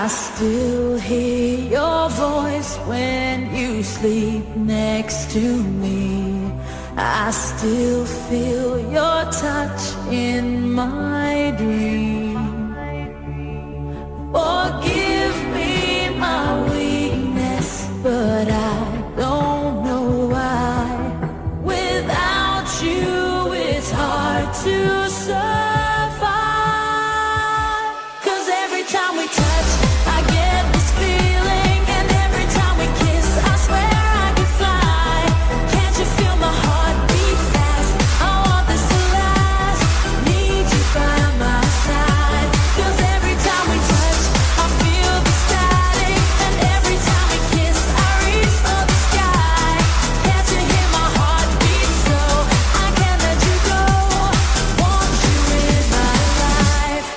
still hear your voice when you sleep next to me. I still feel your touch in my dream. Forgive me my weakness, but I don't know why. Without you, it's hard to survive. 'Cause every time we touch, I get this feeling, and every time we kiss, I swear I could fly. Can't you feel my heart beat fast? I want this to last. Need you by my side. 'Cause every time we touch, I feel the static, and every time we kiss, I reach for the sky. Can't you hear my heart beat? So I can't let you go. Want you in my life.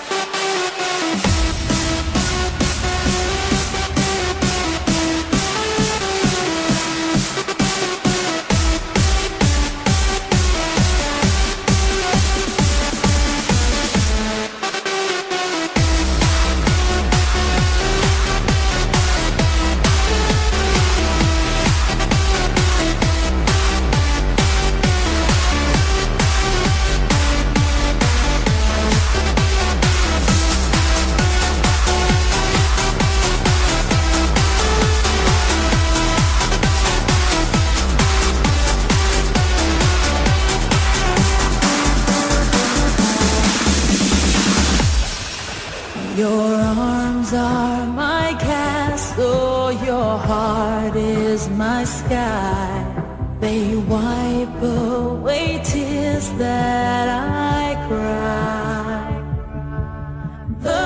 Your arms are my castle, your heart is my sky. They wipe away tears that I cry. The